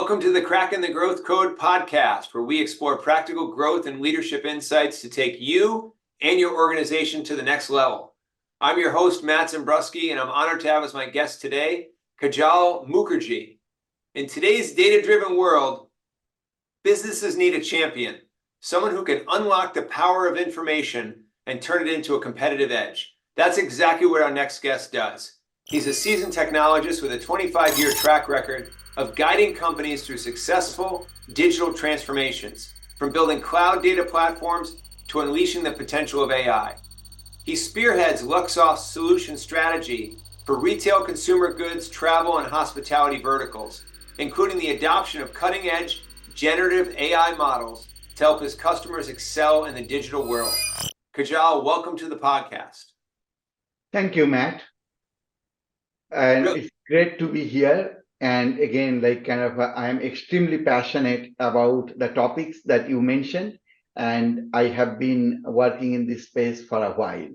Welcome to the Cracking the Growth Code podcast, where we explore practical growth and leadership insights to take you and your organization to the next level. I'm your host, Matt Zembruski, and I'm honored to have as my guest today, Kajal Mukherjee. In today's data-driven world, businesses need a champion, someone who can unlock the power of information and turn it into a competitive edge. That's exactly what our next guest does. He's a seasoned technologist with a 25-year track record of guiding companies through successful digital transformations, from building cloud data platforms to unleashing the potential of AI. He spearheads Luxoft's solution strategy for retail consumer goods, travel, and hospitality verticals, including the adoption of cutting-edge generative AI models to help his customers excel in the digital world. Kajal, welcome to the podcast. Thank you, Matt. And it's great to be here. And again, I am extremely passionate about the topics that you mentioned, and I have been working in this space for a while.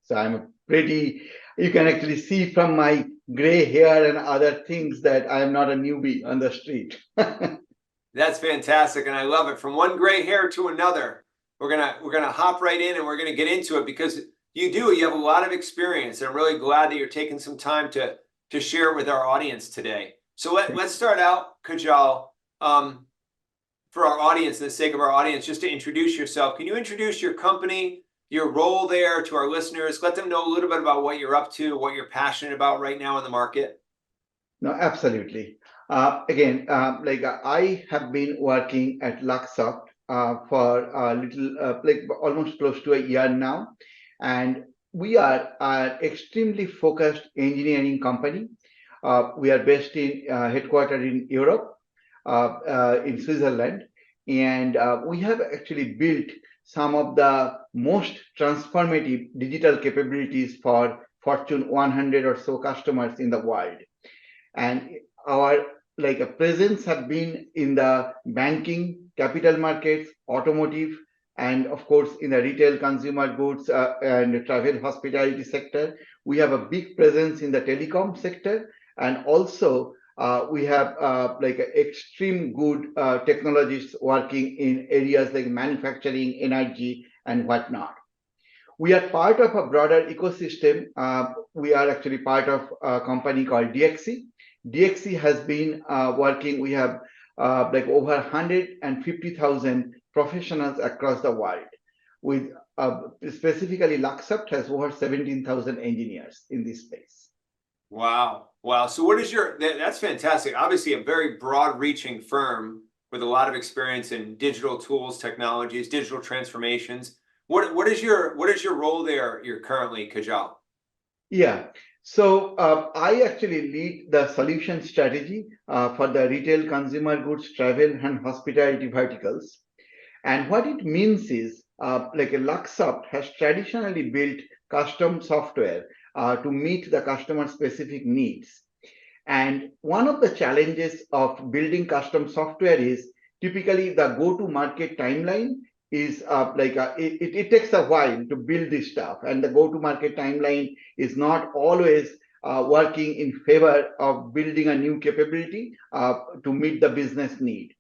So you can actually see from my gray hair and other things that I am not a newbie on the street. That's fantastic, and I love it. From one gray hair to another, we're gonna hop right in and we're gonna get into it because you have a lot of experience. And I'm really glad that you're taking some time to share it with our audience today. So let's start out, Kajal, for our audience, for the sake of our audience, just to introduce yourself. Can you introduce your company, your role there to our listeners? Let them know a little bit about what you're up to, what you're passionate about right now in the market. No, absolutely. I have been working at Luxoft for a little, almost close to a year now. And we are an extremely focused engineering company. We are based headquartered in Europe, in Switzerland, and we have actually built some of the most transformative digital capabilities for Fortune 100 or so customers in the world. And our presence have been in the banking, capital markets, automotive, and of course, in the retail consumer goods and travel hospitality sector. We have a big presence in the telecom sector. And also, we have extreme good technologists working in areas like manufacturing, energy, and whatnot. We are part of a broader ecosystem. We are actually part of a company called DXC. DXC has been working. We have over 150,000 professionals across the world. With specifically, Luxoft has over 17,000 engineers in this space. Wow. So that's fantastic. Obviously a very broad reaching firm with a lot of experience in digital tools, technologies, digital transformations. What is your role there you're currently, Kajal? Yeah. So I actually lead the solution strategy for the retail, consumer goods, travel, and hospitality verticals. And what it means is Luxoft has traditionally built custom software to meet the customer specific needs. And one of the challenges of building custom software is typically the go-to-market timeline is it takes a while to build this stuff, and the go-to-market timeline is not always working in favor of building a new capability to meet the business need.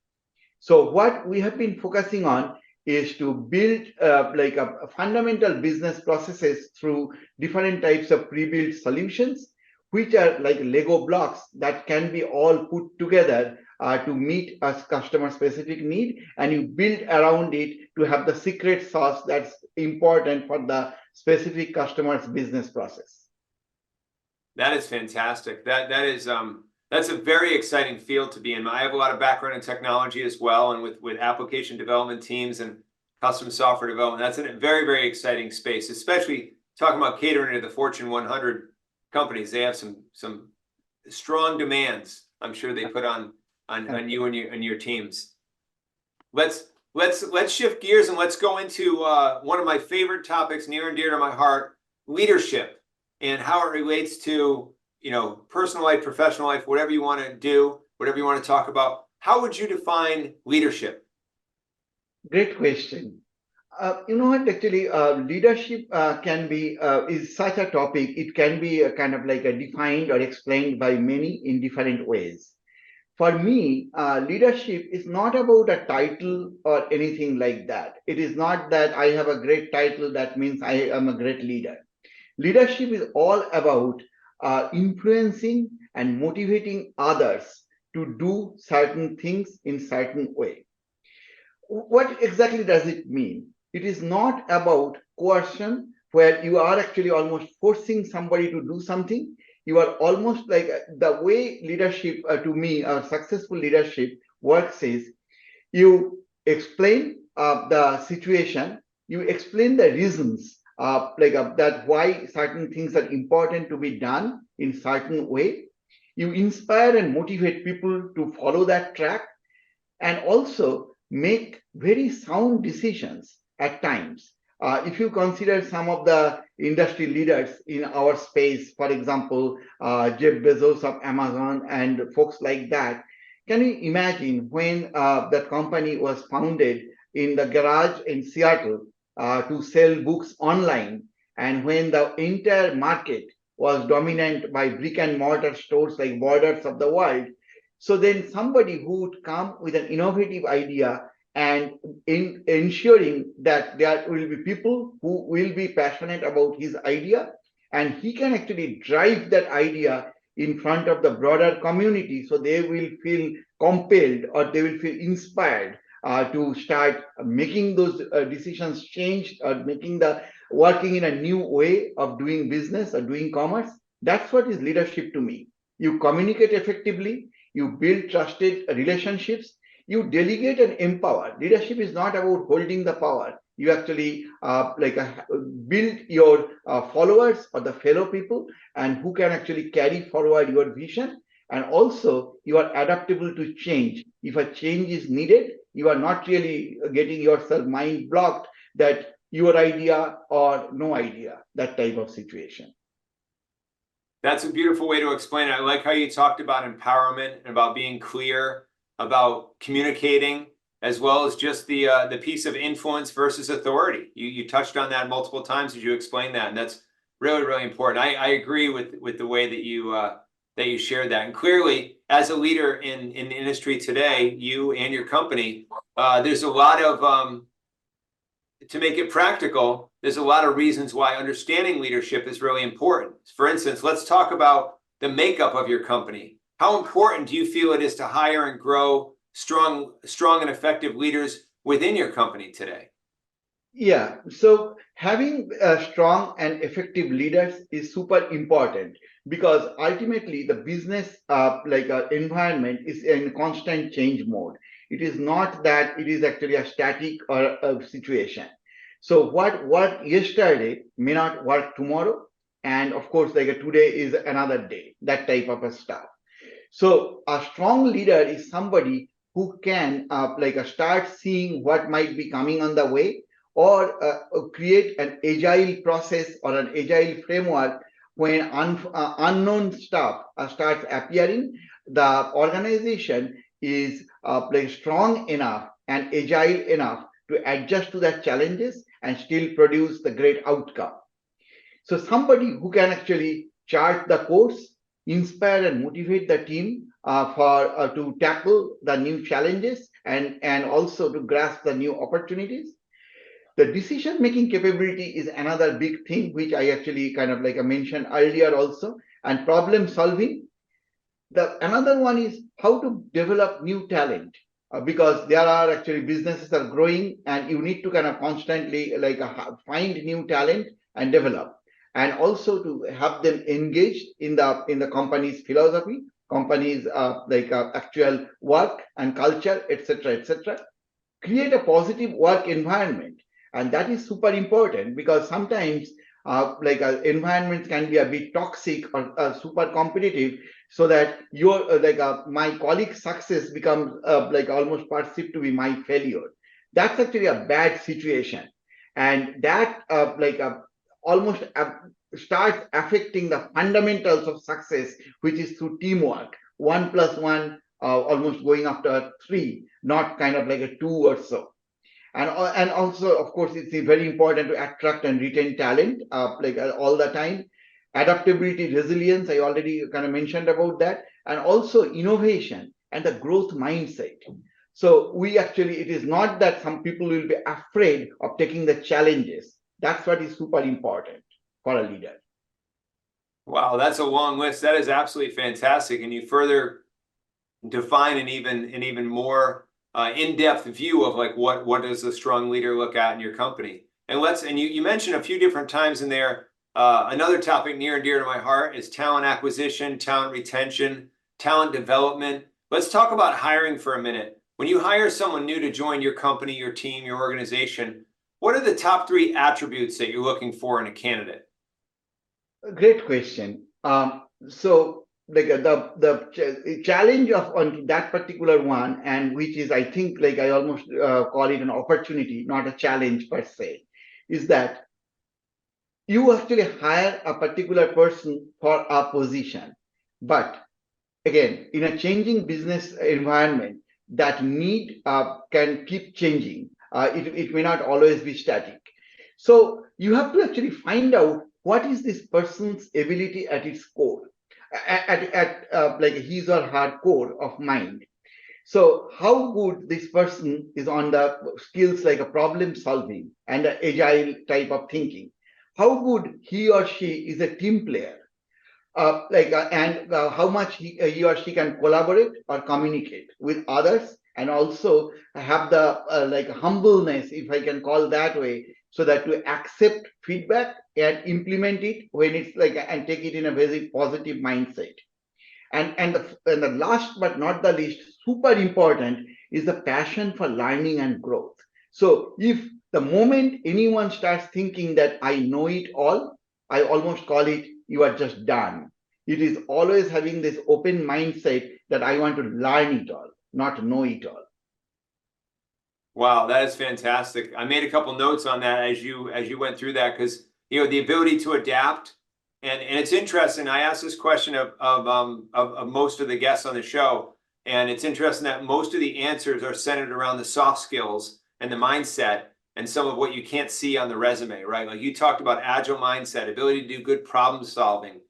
So what we have been focusing on is to build a fundamental business processes through different types of pre-built solutions, which are like Lego blocks that can be all put together to meet a customer specific need, and you build around it to have the secret sauce that's important for the specific customer's business process. That is fantastic. That's a very exciting field to be in. I have a lot of background in technology as well, and with application development teams and custom software development. That's a very, very exciting space, especially talking about catering to the Fortune 100 companies. They have some strong demands, I'm sure they put on you and your teams. Let's shift gears and let's go into one of my favorite topics, near and dear to my heart, leadership, and how it relates to personal life, professional life, whatever you want to do, whatever you want to talk about. How would you define leadership? Great question. Actually, leadership is such a topic. It can be kind of defined or explained by many in different ways. For me, leadership is not about a title or anything like that. It is not that I have a great title, that means I am a great leader. Leadership is all about influencing and motivating others to do certain things in certain way. What exactly does it mean? It is not about coercion, where you are actually almost forcing somebody to do something. You are almost like the way leadership, to me, successful leadership works is you explain the situation, you explain the reasons, that why certain things are important to be done in certain way. You inspire and motivate people to follow that track, and also make very sound decisions at times. If you consider some of the industry leaders in our space, for example, Jeff Bezos of Amazon and folks like that, can you imagine when that company was founded in the garage in Seattle to sell books online, and when the entire market was dominant by brick and mortar stores like Borders of the world? So then somebody who would come with an innovative idea, and in ensuring that there will be people who will be passionate about his idea, and he can actually drive that idea in front of the broader community, so they will feel compelled or they will feel inspired to start making those decisions change, or making the working in a new way of doing business or doing commerce. That's what is leadership to me. You communicate effectively, you build trusted relationships, you delegate and empower. Leadership is not about holding the power. You actually build your followers or the fellow people, and who can actually carry forward your vision. And also, you are adaptable to change. If a change is needed, you are not really getting yourself mind blocked that your idea or no idea, that type of situation. That's a beautiful way to explain it. I like how you talked about empowerment and about being clear, about communicating, as well as just the piece of influence versus authority. You touched on that multiple times as you explained that, and that's really, really important. I agree with the way that you shared that. And clearly, as a leader in the industry today, you and your company, there's a lot of to make it practical, there's a lot of reasons why understanding leadership is really important. For instance, let's talk about the makeup of your company. How important do you feel it is to hire and grow strong and effective leaders within your company today? Yeah, so having strong and effective leaders is super important, because ultimately the business environment is in constant change mode. It is not that it is actually a static or a situation. So what worked yesterday may not work tomorrow, and of course, today is another day. That type of a stuff. So a strong leader is somebody who can start seeing what might be coming on the way, or create an agile process or an agile framework when unknown stuff starts appearing. The organization is strong enough and agile enough to adjust to that challenges and still produce the great outcome. So somebody who can actually chart the course, inspire and motivate the team for to tackle the new challenges, and also to grasp the new opportunities. The decision making capability is another big thing, which I actually kind of I mentioned earlier also. And problem solving, the another one is how to develop new talent, because there are actually businesses are growing, and you need to kind of constantly find new talent and develop, and also to have them engaged in the company's philosophy, company's actual work and culture, etc., etc. Create a positive work environment, and that is super important, because sometimes environments can be a bit toxic or super competitive, so that your my colleague's success becomes almost perceived to be my failure. That's actually a bad situation, and that almost starts affecting the fundamentals of success, which is through teamwork. 1 plus 1 almost going after 3, not kind of like a 2 or so. And also, of course, it's very important to attract and retain talent all the time. Adaptability, resilience, I already kind of mentioned about that. And also innovation. and the growth mindset. So it is not that some people will be afraid of taking the challenges. That's what is super important for a leader. Wow, that's a long list. That is absolutely fantastic. And you further define an even more in-depth view of like what does a strong leader look at in your company. And you mentioned a few different times in there. Another topic near and dear to my heart is talent acquisition, talent retention, talent development. Let's talk about hiring for a minute. When you hire someone new to join your company, your team, your organization, what are the top 3 attributes that you're looking for in a candidate? Great question. So like the challenge of on that particular one, and which is I think like I almost call it an opportunity, not a challenge per se, is that you actually hire a particular person for a position, but again, in a changing business environment, that need can keep changing. It may not always be static. So you have to actually find out what is this person's ability at its core, at like his or her core of mind. So how good this person is on the skills like a problem solving and an agile type of thinking. How good he or she is a team player, and how much he or she can collaborate or communicate with others, and also have the like humbleness, if I can call that way, so that to accept feedback and implement it when it's like, and take it in a very positive mindset. And the last but not the least, super important, is the passion for learning and growth. So if the moment anyone starts thinking that I know it all, I almost call it you are just done. It is always having this open mindset that I want to learn it all, not know it all. Wow, that is fantastic. I made a couple notes on that as you went through that, because the ability to adapt, and it's interesting. I asked this question of most of the guests on the show, and it's interesting that most of the answers are centered around the soft skills and the mindset and some of what you can't see on the resume, right? Like you talked about agile mindset, ability to do good problem solving,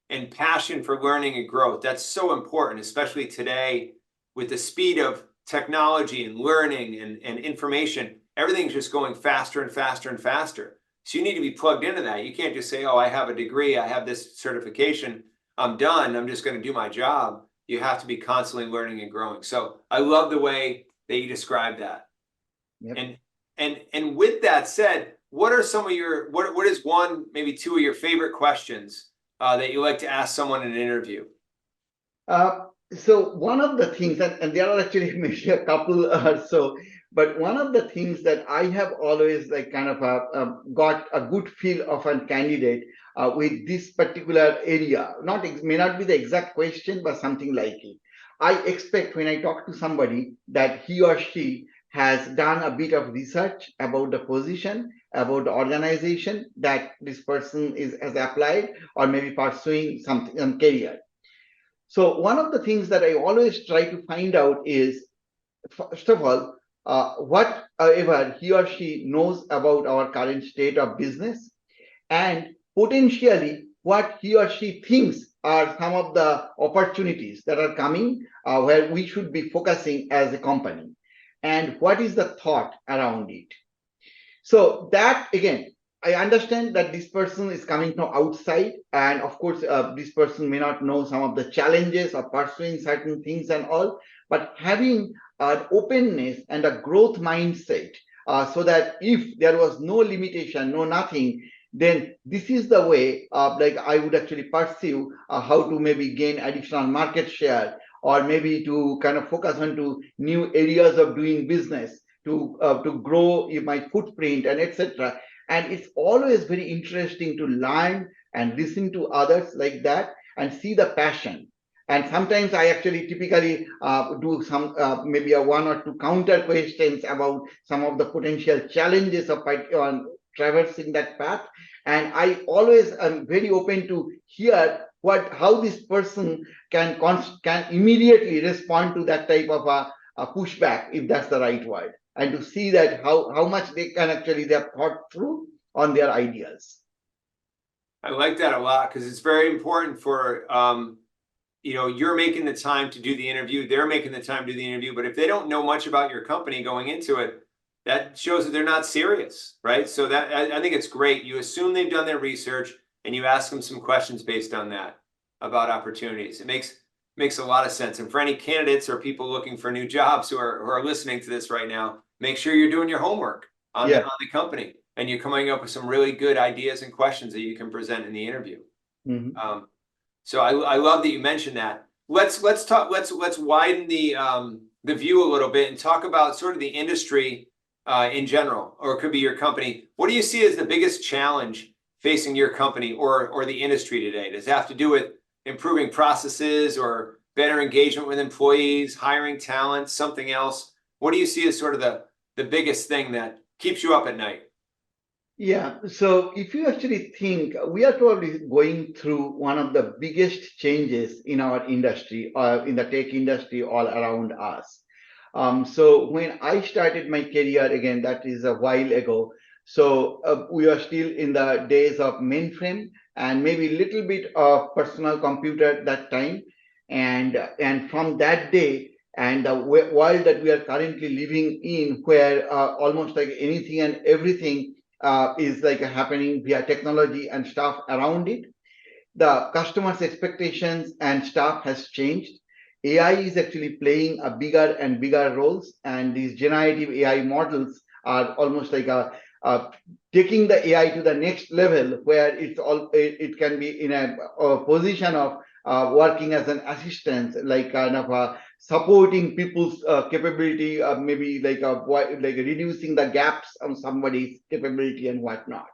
and passion for learning and growth. That's so important, especially today with the speed of technology and learning and information. Everything's just going faster and faster and faster. So you need to be plugged into that. You can't just say, oh, I have a degree, I have this certification, I'm done, I'm just going to do my job. You have to be constantly learning and growing. So I love the way that you describe that. Yep. And with that said, what are some of your what is one, maybe 2 of your favorite questions that you like to ask someone in an interview? So one of the things, and there are actually maybe a couple or so, but one of the things that I have always like kind of got a good feel of a candidate with this particular area, may not be the exact question, but something like it. I expect when I talk to somebody that he or she has done a bit of research about the position, about the organization that this person has applied, or maybe pursuing something, some career. So one of the things that I always try to find out is, first of all, whatever he or she knows about our current state of business, and potentially what he or she thinks are some of the opportunities that are coming where we should be focusing as a company, and what is the thought around it. So that again, I understand that this person is coming from outside, and of course, this person may not know some of the challenges of pursuing certain things and all, but having an openness and a growth mindset, so that if there was no limitation, no nothing, then this is the way, like I would actually pursue how to maybe gain additional market share, or maybe to kind of focus on to new areas of doing business, to grow my footprint and etc. And it's always very interesting to learn and listen to others like that and see the passion. And sometimes I actually typically do some maybe a one or two counter questions about some of the potential challenges of traversing that path. And I always am very open to hear how this person can immediately respond to that type of a pushback, if that's the right word, and to see that how much they have thought through on their ideas. I like that a lot, because it's very important for you're making the time to do the interview, they're making the time to do the interview, but if they don't know much about your company going into it, that shows that they're not serious, right? So that I think it's great. You assume they've done their research and you ask them some questions based on that about opportunities. It makes a lot of sense. And for any candidates or people looking for new jobs who are listening to this right now, make sure you're doing your homework on the company and you're coming up with some really good ideas and questions that you can present in the interview. Mm-hmm. So I love that you mentioned that. Let's widen the view a little bit and talk about sort of the industry in general, or it could be your company. What do you see as the biggest challenge facing your company or the industry today? Does it have to do with improving processes or better engagement with employees, hiring talent, something else? What do you see as sort of the biggest thing that keeps you up at night? Yeah, so if you actually think, we are probably going through one of the biggest changes in our industry or in the tech industry all around us. So when I started my career, again, that is a while ago. So we are still in the days of mainframe and maybe a little bit of personal computer at that time. And from that day and the world that we are currently living in, where almost like anything and everything is like happening via technology and stuff around it. The customers' expectations and stuff has changed. AI is actually playing a bigger and bigger roles, and these generative AI models are almost like taking the AI to the next level, where it can be in a position of working as an assistant, like kind of supporting people's capability, maybe like reducing the gaps on somebody's capability and whatnot.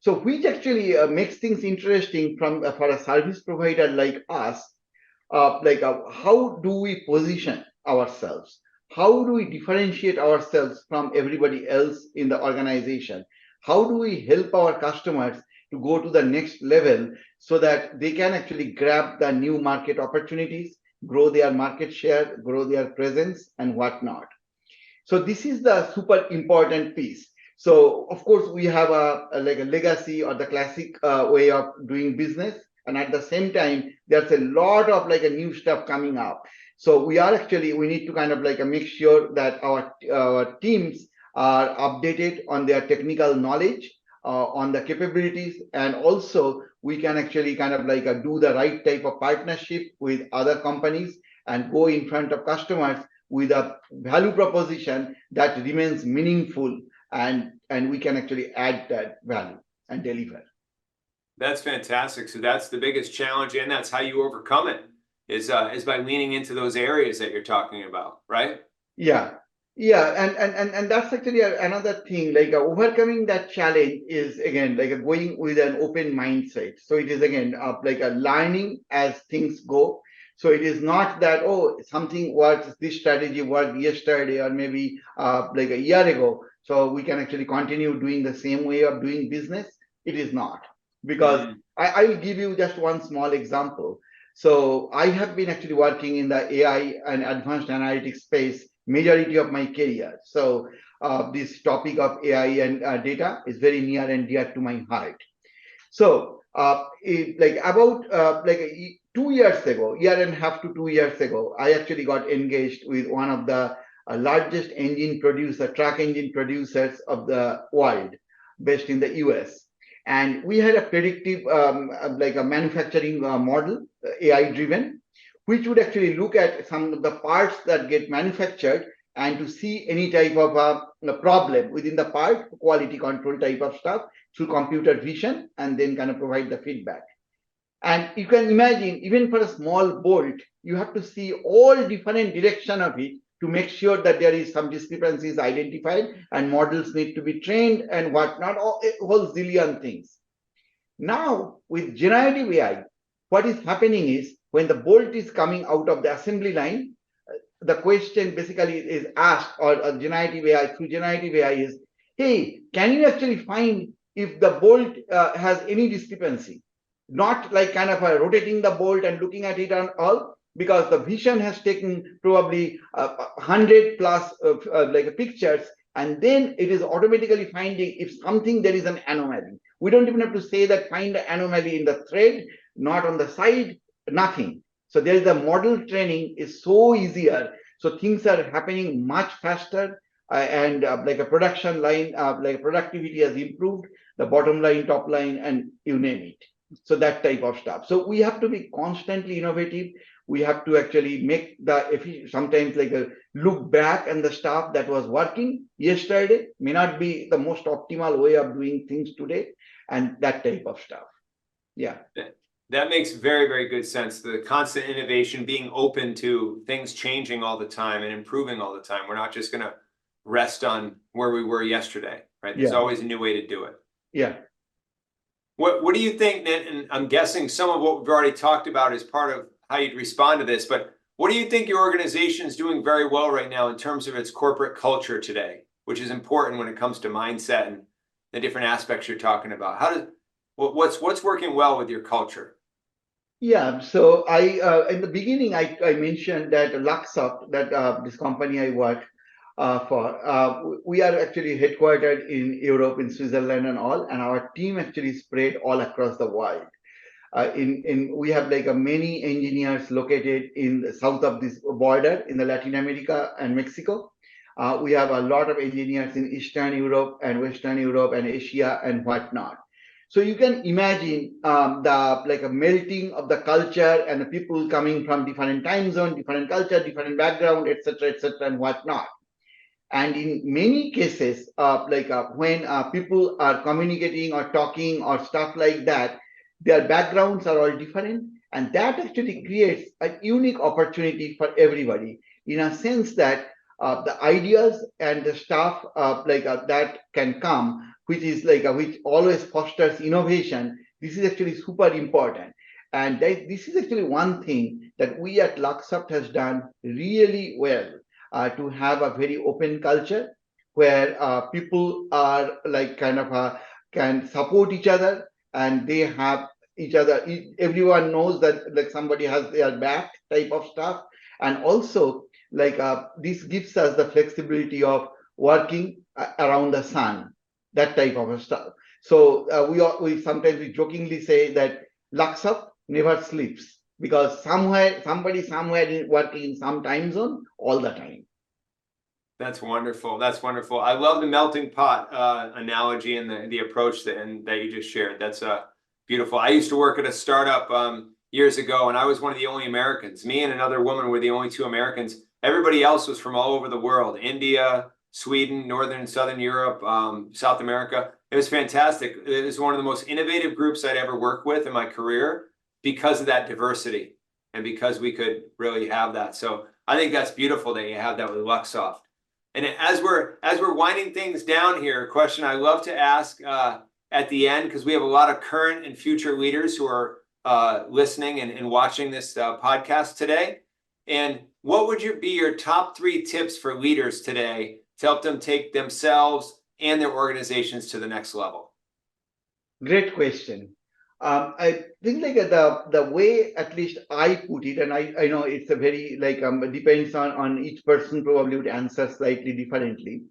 So which actually makes things interesting from for a service provider like us. How do we position ourselves? How do we differentiate ourselves from everybody else in the organization? How do we help our customers to go to the next level so that they can actually grab the new market opportunities, grow their market share, grow their presence, and whatnot? So this is the super important piece. So of course we have like a legacy or the classic way of doing business, and at the same time there's a lot of like a new stuff coming up. So we need to kind of like make sure that our teams are updated on their technical knowledge, on the capabilities, and also we can actually kind of like do the right type of partnership with other companies and go in front of customers with a value proposition that remains meaningful, and we can actually add that value and deliver. That's fantastic. So that's the biggest challenge, and that's how you overcome it is by leaning into those areas that you're talking about, right? Yeah, and that's actually another thing. Like overcoming that challenge is again like going with an open mindset. So it is again like a learning as things go. So it is not that, oh, something works, this strategy worked yesterday or maybe like a year ago, so we can actually continue doing the same way of doing business. It is not, because I will give you just one small example. So I have been actually working in the AI and advanced analytics space majority of my career. So this topic of AI and data is very near and dear to my heart. So about 2 years ago, year and a half to 2 years ago, I actually got engaged with one of the largest truck engine producers of the world, based in the US. And we had a predictive, like a manufacturing model, AI driven, which would actually look at some of the parts that get manufactured and to see any type of a problem within the part, quality control type of stuff through computer vision, and then kind of provide the feedback. And you can imagine, even for a small bolt, you have to see all different direction of it to make sure that there is some discrepancies identified and models need to be trained and whatnot, a whole zillion things. Now, with generative AI, what is happening is when the bolt is coming out of the assembly line, the question basically is asked, or generative AI, through generative AI is, hey, can you actually find if the bolt has any discrepancy? Not like kind of rotating the bolt and looking at it and all, because the vision has taken probably 100 plus like pictures, and then it is automatically finding if something there is an anomaly. We don't even have to say that find the anomaly in the thread, not on the side, nothing. So there is the model training is so easier. So things are happening much faster, and like a production line, like productivity has improved, the bottom line, top line, and you name it. So that type of stuff. So we have to be constantly innovative. We have to actually make the sometimes like a look back and the stuff that was working yesterday may not be the most optimal way of doing things today, and that type of stuff. Yeah. That makes very, very good sense. The constant innovation, being open to things changing all the time and improving all the time. We're not just going to rest on where we were yesterday, right? There's always a new way to do it. Yeah. What do you think, and I'm guessing some of what we've already talked about is part of how you'd respond to this, but what do you think your organization is doing very well right now in terms of its corporate culture today, which is important when it comes to mindset and the different aspects you're talking about? What's working well with your culture? Yeah, so I in the beginning I mentioned that Luxoft, that this company I work for, we are actually headquartered in Europe, in Switzerland and all, and our team actually spread all across the world. In we have like many engineers located in the south of this border in the Latin America and Mexico. We have a lot of engineers in Eastern Europe and Western Europe and Asia and whatnot. So you can imagine the like a melting of the culture and the people coming from different time zone, different culture, different background, etc., and whatnot. And in many cases, when people are communicating or talking or stuff like that, their backgrounds are all different, and that actually creates a unique opportunity for everybody in a sense that the ideas and the stuff that can come, which is which always fosters innovation. This is actually super important, and this is actually one thing that we at Luxoft has done really well, to have a very open culture where people are like kind of can support each other, and they have each other. Everyone knows that like somebody has their back type of stuff, and also this gives us the flexibility of working around the sun, that type of stuff. So we sometimes we jokingly say that Luxoft never sleeps because somebody somewhere is working in some time zone all the time. That's wonderful. That's wonderful. I love the melting pot analogy and the approach that you just shared. That's beautiful. I used to work at a startup years ago, and I was one of the only Americans. Me and another woman were the only two Americans. Everybody else was from all over the world: India, Sweden, Northern and Southern Europe, South America. It was fantastic. It was one of the most innovative groups I'd ever worked with in my career because of that diversity and because we could really have that. So I think that's beautiful that you have that with Luxoft. And as we're winding things down here, a question I love to ask at the end, because we have a lot of current and future leaders who are listening and watching this podcast today. And what would be your top 3 tips for leaders today to help them take themselves and their organizations to the next level? Great question. I think like the way at least I put it, and I know it's a very depends on each person, probably would answer slightly differently.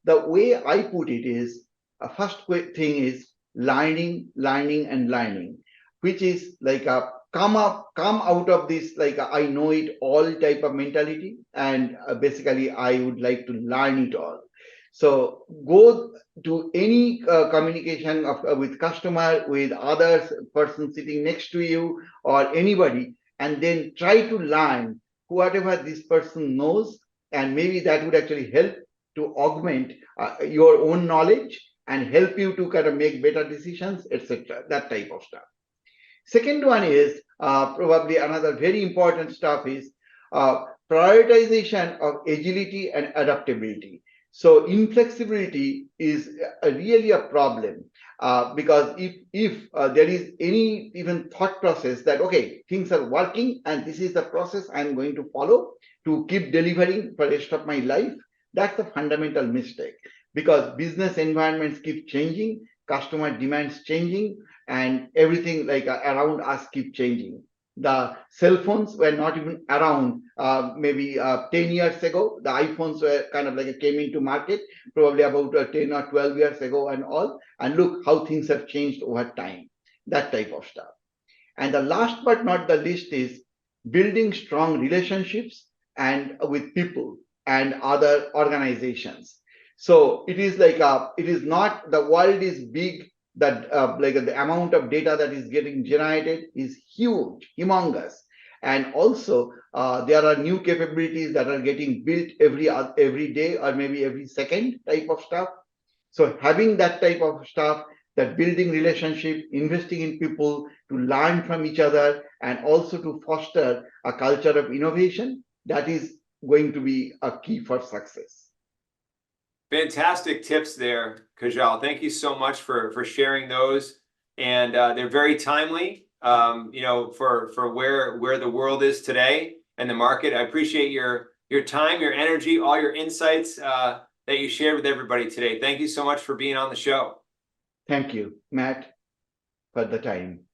The way I put it is, first thing is learning, and learning, which is come out of this I know it all type of mentality, and basically I would like to learn it all. So go to any communication with customer, with others, person sitting next to you or anybody, and then try to learn whatever this person knows, and maybe that would actually help to augment your own knowledge and help you to kind of make better decisions, etc. That type of stuff. Second one is probably another very important stuff is prioritization of agility and adaptability. So inflexibility is really a problem, because if there is any even thought process that okay, things are working and this is the process I'm going to follow to keep delivering for the rest of my life, that's a fundamental mistake, because business environments keep changing, customer demands changing, and everything around us keep changing. The cell phones were not even around maybe 10 years ago. The iPhones were kind of came into market probably about 10 or 12 years ago and all. And look how things have changed over time, that type of stuff. And the last but not the least is building strong relationships and with people and other organizations. So it is like it is not, the world is big, that like the amount of data that is getting generated is huge, humongous, and also there are new capabilities that are getting built every day or maybe every second type of stuff. So having that type of stuff, that building relationship, investing in people to learn from each other, and also to foster a culture of innovation, that is going to be a key for success. Fantastic tips there, Kajal. Thank you so much for sharing those, and they're very timely. For where the world is today and the market. I appreciate your time, your energy, all your insights that you shared with everybody today. Thank you so much for being on the show. Thank you, Matt, for the time.